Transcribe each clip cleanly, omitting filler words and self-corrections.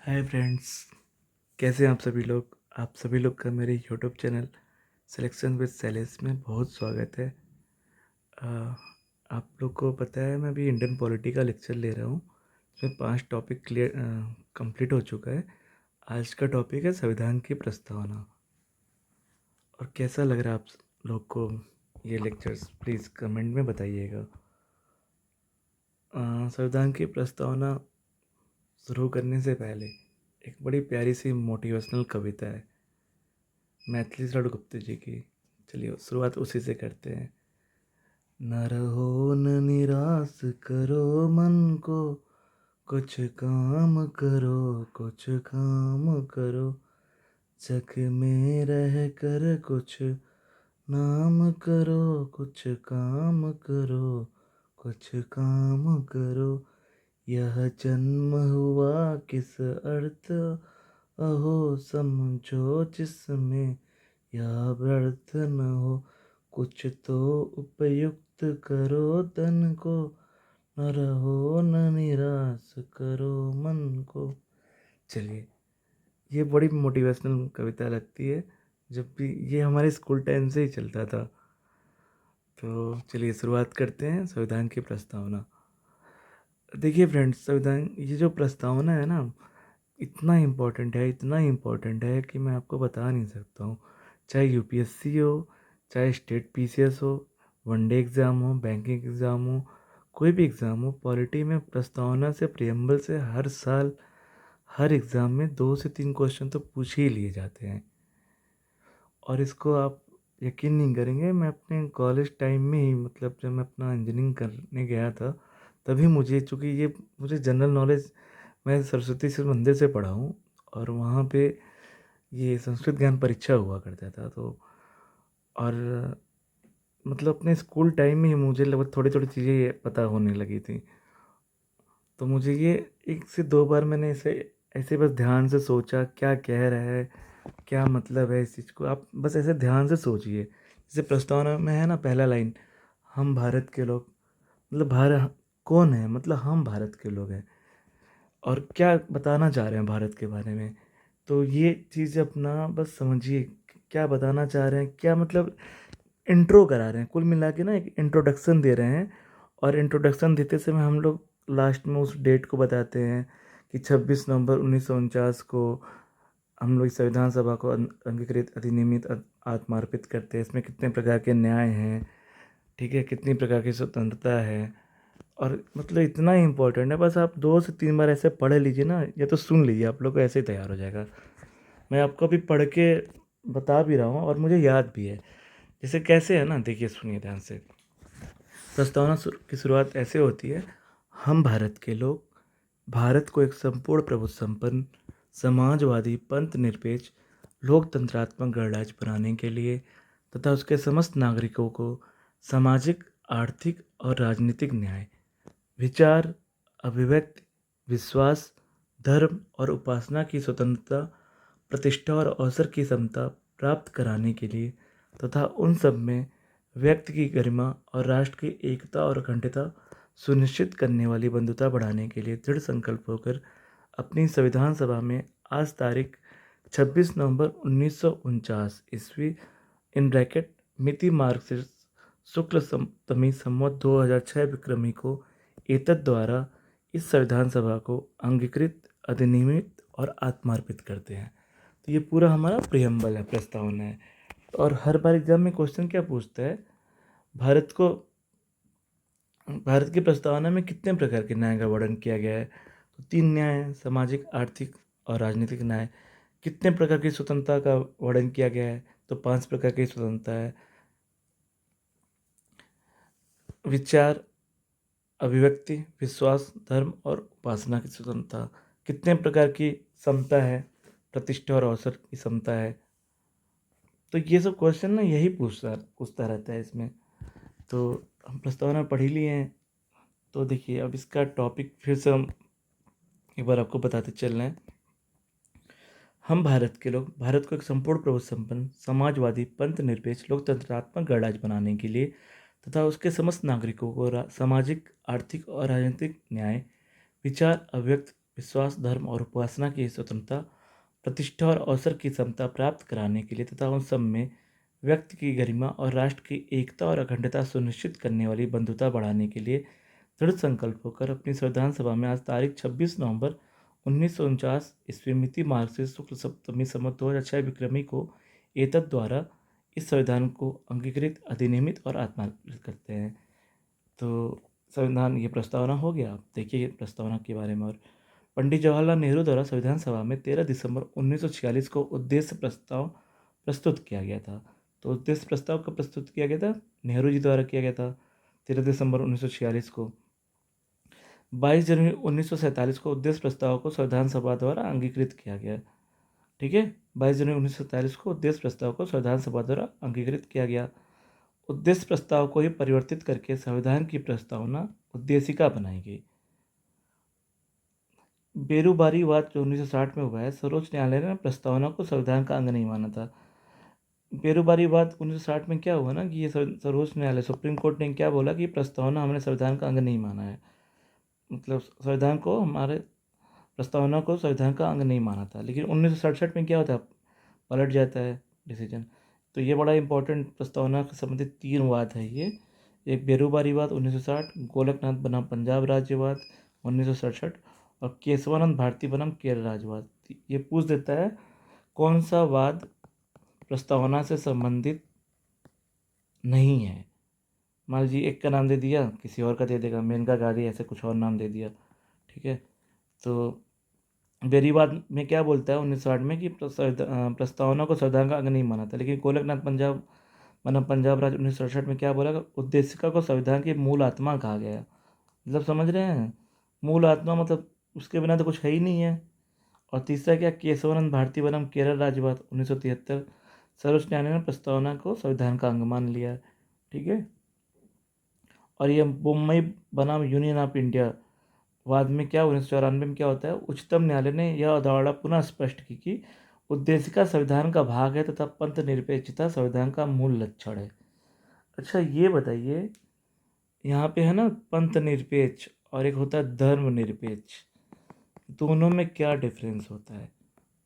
Hi friends, कैसे हैं आप सभी लोग का मेरे YouTube channel selection with Shailesh में बहुत स्वागत है। अ, आप लोग को पता है मैं अभी इंडियन पॉलिटी का लेक्चर ले रहा हूँ। इसमें 5 टॉपिक कंप्लीट हो चुका है। आज का टॉपिक है संविधान की प्रस्तावना। और कैसा लग रहा है आप लोग को ये लेक्चर्स, प्लीज़ कमेंट में बताइएगा। संविधान की प्रस्तावना शुरू करने से पहले एक बड़ी प्यारी सी मोटिवेशनल कविता है मैथिली शरण गुप्त जी की। चलिए शुरुआत उसी से करते हैं। न रहो न निराश करो मन को, कुछ काम करो, कुछ काम करो, जग में रह कर कुछ नाम करो, कुछ काम करो, कुछ काम करो। यह जन्म हुआ किस अर्थ, अहो समझो जिसमें यह व्यर्थ न हो। कुछ तो उपयुक्त करो तन को, न रहो न निराश करो मन को। चलिए, ये बड़ी मोटिवेशनल कविता लगती है। जब भी ये हमारे स्कूल टाइम से ही चलता था। तो चलिए शुरुआत करते हैं संविधान की प्रस्तावना। देखिए फ्रेंड्स, संविधान ये जो प्रस्तावना है ना, इतना इम्पोर्टेंट है कि मैं आपको बता नहीं सकता हूँ। चाहे यूपीएससी हो, चाहे स्टेट पीसीएस हो, वनडे एग्ज़ाम हो, बैंकिंग एग्ज़ाम हो, कोई भी एग्ज़ाम हो, पॉलिटी में प्रस्तावना से, प्रियम्बल से हर साल हर एग्ज़ाम में 2 से 3 क्वेश्चन तो पूछ ही लिए जाते हैं। और इसको आप यकीन नहीं करेंगे, मैं अपने कॉलेज टाइम में ही, मतलब जब मैं अपना इंजीनियरिंग करने गया था, तभी मुझे, चूँकि ये मुझे जनरल नॉलेज, मैं सरस्वती शिशु मंदिर से पढ़ा हूँ और वहाँ पे ये संस्कृत ज्ञान परीक्षा हुआ करता था। तो और मतलब अपने स्कूल टाइम में ही मुझे लगभग थोड़ी थोड़ी चीज़ें पता होने लगी थी। तो मुझे ये 1 से 2 बार मैंने इसे ऐसे बस ध्यान से सोचा, क्या कह रहा है, क्या मतलब है इस चीज़ को। आप बस ऐसे ध्यान से सोचिए। जैसे प्रस्तावना में है ना, पहला लाइन, हम भारत के लोग, मतलब भारत कौन है, मतलब हम भारत के लोग हैं और क्या बताना चाह रहे हैं भारत के बारे में। तो ये चीज़ अपना बस समझिए, क्या बताना चाह रहे हैं, क्या मतलब इंट्रो करा रहे हैं, कुल मिला के ना एक इंट्रोडक्शन दे रहे हैं। और इंट्रोडक्शन देते समय हम लोग लास्ट में उस डेट को बताते हैं कि 26 नवंबर 1949 को हम लोग इस संविधान सभा को अंगीकृत अधिनियमित आत्मार्पित करते हैं। इसमें कितने प्रकार के न्याय हैं, ठीक है, कितनी प्रकार की स्वतंत्रता है। और मतलब इतना ही इम्पोर्टेंट है, बस आप 2 से 3 बार ऐसे पढ़ लीजिए ना, या तो सुन लीजिए, आप लोग को ऐसे ही तैयार हो जाएगा। मैं आपको अभी पढ़ के बता भी रहा हूँ और मुझे याद भी है। जैसे कैसे है ना, देखिए सुनिए ध्यान से। प्रस्तावना की शुरुआत ऐसे होती है। हम भारत के लोग भारत को एक संपूर्ण प्रभुत्व संपन्न, समाजवादी, पंथ निरपेक्ष, लोकतंत्रात्मक गणराज्य बनाने के लिए तथा उसके समस्त नागरिकों को सामाजिक, आर्थिक और राजनीतिक न्याय, विचार, अभिव्यक्ति, विश्वास, धर्म और उपासना की स्वतंत्रता, प्रतिष्ठा और अवसर की समता प्राप्त कराने के लिए तथा उन सब में व्यक्ति की गरिमा और राष्ट्र की एकता और अखंडता सुनिश्चित करने वाली बंधुता बढ़ाने के लिए दृढ़ संकल्प होकर अपनी संविधान सभा में आज तारीख 26 नवंबर 1949 ईस्वी इन ब्रैकेट मिति मार्क्सिस्ट शुक्ल सप्तमी संवत 2006 विक्रमी को एतद द्वारा इस संविधान सभा को अंगीकृत, अधिनियमित और आत्मार्पित करते हैं। तो ये पूरा हमारा प्रियम्बल है, प्रस्तावना है। और हर बार एग्जाम में क्वेश्चन क्या पूछता है, भारत को, भारत की प्रस्तावना में कितने प्रकार के न्याय का वर्णन किया गया है। तो 3 न्याय हैं, सामाजिक, आर्थिक और राजनीतिक न्याय। कितने प्रकार की स्वतंत्रता का वर्णन किया गया है, तो 5 प्रकार की स्वतंत्रता है। विचार, अभिव्यक्ति, विश्वास, धर्म और उपासना की स्वतंत्रता। कितने प्रकार की समता है, प्रतिष्ठा और अवसर की समता है। तो ये सब क्वेश्चन ना यही पूछता पूछता रहता है इसमें। तो हम प्रस्तावना पढ़ ही लिए हैं। तो देखिए, अब इसका टॉपिक फिर से हम एक बार आपको बताते चल रहे हैं। हम भारत के लोग भारत को एक संपूर्ण प्रभुत्व संपन्न, समाजवादी, पंथ निरपेक्ष, लोकतंत्रात्मक गणराज्य बनाने के लिए तथा उसके समस्त नागरिकों को सामाजिक, आर्थिक और राजनीतिक न्याय, विचार, अभिव्यक्त, विश्वास, धर्म और उपासना की स्वतंत्रता, प्रतिष्ठा और अवसर की समता प्राप्त कराने के लिए तथा उन सब में व्यक्ति की गरिमा और राष्ट्र की एकता और अखंडता सुनिश्चित करने वाली बंधुता बढ़ाने के लिए दृढ़ संकल्प होकर अपनी संविधान सभा में आज तारीख 26 नवंबर 1949 ईस्वी मिति मार्क्सिस्ट शुक्ल सप्तमी संवत 2006 विक्रमी को एतद द्वारा इस संविधान को अंगीकृत, अधिनियमित और आत्मार्पित करते हैं। तो संविधान ये प्रस्तावना हो गया। आप देखिए प्रस्तावना के बारे में। और पंडित जवाहरलाल नेहरू द्वारा संविधान सभा में 13 दिसंबर 1946 को उद्देश्य प्रस्ताव प्रस्तुत किया गया था। तो उद्देश्य प्रस्ताव कब प्रस्तुत किया गया था? नेहरू जी द्वारा किया गया था 13 दिसंबर 1946 को। 22 जनवरी 1947 को उद्देश्य प्रस्ताव को संविधान सभा द्वारा अंगीकृत किया गया। ठीक है, 22 जनवरी 1947 को उद्देश्य प्रस्ताव को संविधान सभा द्वारा अंगीकृत किया गया। उद्देश्य प्रस्ताव को ही परिवर्तित करके संविधान की प्रस्तावना उद्देशिका बनाई गई। बेरोबारीवाद जो 1960 में हुआ है, सर्वोच्च न्यायालय ने प्रस्तावना को संविधान का अंग नहीं माना था। बेरोबारीवाद 1960 में क्या हुआ ना कि ये सर्वोच्च न्यायालय, सुप्रीम कोर्ट ने क्या बोला कि प्रस्तावना हमने संविधान का अंग नहीं माना है, मतलब संविधान को हमारे प्रस्तावना को संविधान का अंग नहीं माना था। लेकिन 1967 में क्या होता है, पलट जाता है डिसीजन। तो ये बड़ा इंपॉर्टेंट प्रस्तावना से संबंधित 3 वाद है ये। एक बेरोबारीवाद 1960, गोलकनाथ बनाम पंजाब राज्यवाद 1967 और केशवानंद भारती बनाम केरल राज्यवाद। ये पूछ देता है कौन सा वाद प्रस्तावना से संबंधित नहीं है। मान लीजिए एक का नाम दे दिया, किसी और का दे देगा, मेनका गांधी ऐसे कुछ और नाम दे दिया। ठीक है, तो बेरीवाद में क्या बोलता है 1960 में कि प्रस्तावना को संविधान का अंग नहीं माना था। लेकिन गोलकनाथ पंजाब बनाम पंजाब राज्य 1967 में क्या बोला, उद्देशिका को संविधान की मूल आत्मा कहा गया। मतलब समझ रहे हैं, मूल आत्मा मतलब उसके बिना तो कुछ है ही नहीं है। और तीसरा क्या, केशवानंद भारती बनाम केरल राज्यवाद 1973, सर्वोच्च न्यायालय ने प्रस्तावना को संविधान का अंग मान लिया। ठीक है, और ये मुंबई बनाम यूनियन ऑफ इंडिया वाद में क्या 1994 में क्या होता है, उच्चतम न्यायालय ने यह अवधारणा पुनः स्पष्ट की कि उद्देशिका संविधान का भाग है तथा पंथ निरपेक्षता संविधान का मूल लक्षण है। अच्छा ये बताइए, यहाँ पे है ना पंथ निरपेक्ष और एक होता है धर्म निरपेक्ष, दोनों में क्या डिफरेंस होता है?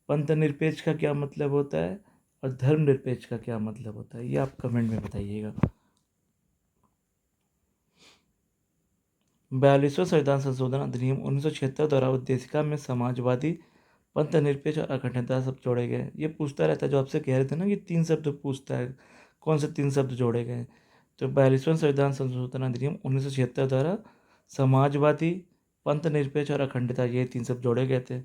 पंथ निरपेक्ष का क्या मतलब होता है और धर्म निरपेक्ष का क्या मतलब होता है, ये आप कमेंट में बताइएगा। 42वां संविधान संशोधन अधिनियम 1976 द्वारा उद्देशिका में समाजवादी, पंथ निरपेक्ष और अखंडता शब्द जोड़े गए। ये पूछता रहता है, जो आपसे कह रहे थे ना कि 3 शब्द पूछता है, कौन से 3 शब्द जोड़े गए। तो 42वां संविधान संशोधन अधिनियम 1976 द्वारा समाजवादी, पंथ निरपेक्ष और अखंडता, ये 3 शब्द जोड़े गए थे।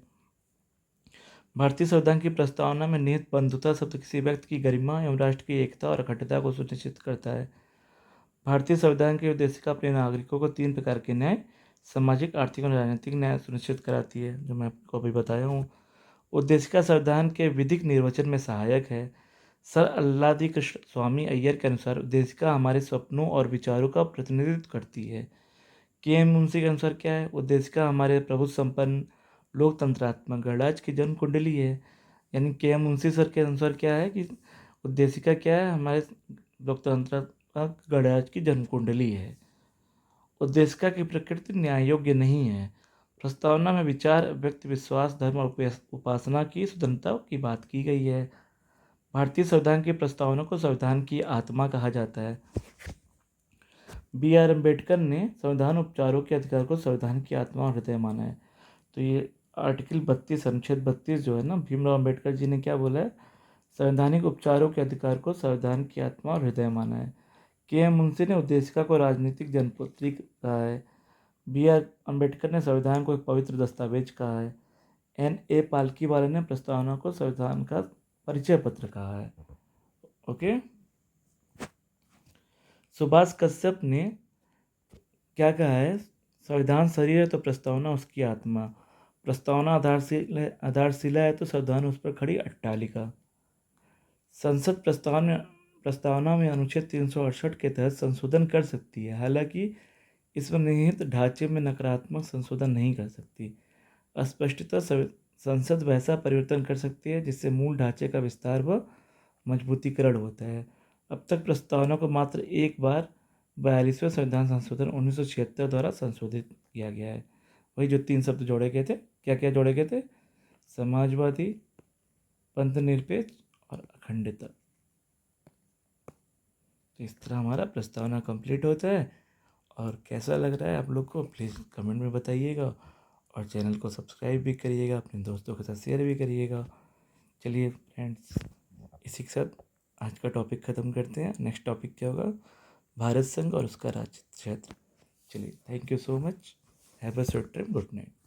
भारतीय संविधान की प्रस्तावना में निहित बंधुता शब्द किसी व्यक्ति की गरिमा एवं राष्ट्र की एकता और अखंडता को सुनिश्चित करता है। भारतीय संविधान की उद्देशिका अपने नागरिकों को 3 प्रकार के न्याय, सामाजिक, आर्थिक और राजनीतिक न्याय सुनिश्चित कराती है, जो मैं आपको अभी बताया हूँ। उद्देशिका संविधान के विधिक निर्वचन में सहायक है। सर अल्लादी कृष्ण स्वामी अय्यर के अनुसार उद्देशिका हमारे सपनों और विचारों का प्रतिनिधित्व करती है। के एम मुंशी के अनुसार क्या है, उद्देशिका हमारे प्रभु संपन्न लोकतंत्रात्मक गणराज्य की जन्म कुंडली है। यानी के एम मुंशी सर के अनुसार क्या है कि उद्देशिका क्या है, हमारे लोकतंत्रात्मक गणराज्य की जन्म कुंडली है। उद्देशिका की प्रकृति न्याय योग्य नहीं है। प्रस्तावना में विचार, व्यक्ति विश्वास, धर्म और उपासना की स्वतंत्रता की बात की गई है। भारतीय संविधान की प्रस्तावना को संविधान की आत्मा कहा जाता है। बी आर अम्बेडकर ने संविधान उपचारों के अधिकार को संविधान की आत्मा और हृदय माना है। तो ये आर्टिकल 32 अनुच्छेद 32 जो है ना, भीमराव अम्बेडकर जी ने क्या बोला है, संवैधानिक उपचारों के अधिकार को संविधान की आत्मा और हृदय माना है। के एम मुंशी ने उद्देशिका को राजनीतिक जनपुत्री कहा है। बी आर अम्बेडकर ने संविधान को एक पवित्र दस्तावेज कहा है। एन ए पालकीवाला ने प्रस्तावना को संविधान का परिचय पत्र कहा है। ओके, सुभाष कश्यप ने क्या कहा है, संविधान शरीर है तो प्रस्तावना उसकी आत्मा, प्रस्तावना आधारशिला है तो संविधान उस पर खड़ी अट्टालिका। संसद प्रस्तावना में अनुच्छेद 368 के तहत संशोधन कर सकती है, हालांकि इसमें निहित ढांचे में नकारात्मक संशोधन नहीं कर सकती। स्पष्टतः संसद वैसा परिवर्तन कर सकती है जिससे मूल ढांचे का विस्तार व मजबूतीकरण होता है। अब तक प्रस्तावना को मात्र एक बार 42वें संविधान संशोधन 1976 द्वारा संशोधित किया गया है। वही जो 3 शब्द जोड़े गए थे क्या क्या जोड़े गए थे? समाजवादी, पंथनिरपेक्ष और अखंडता। तो इस तरह हमारा प्रस्तावना कंप्लीट होता है। और कैसा लग रहा है आप लोग को, प्लीज़ कमेंट में बताइएगा। और चैनल को सब्सक्राइब भी करिएगा, अपने दोस्तों के साथ शेयर भी करिएगा। चलिए फ्रेंड्स, इसी के साथ आज का टॉपिक ख़त्म करते हैं। नेक्स्ट टॉपिक क्या होगा? भारत संघ और उसका राज्य क्षेत्र। चलिए, thank you so much. Have a good night.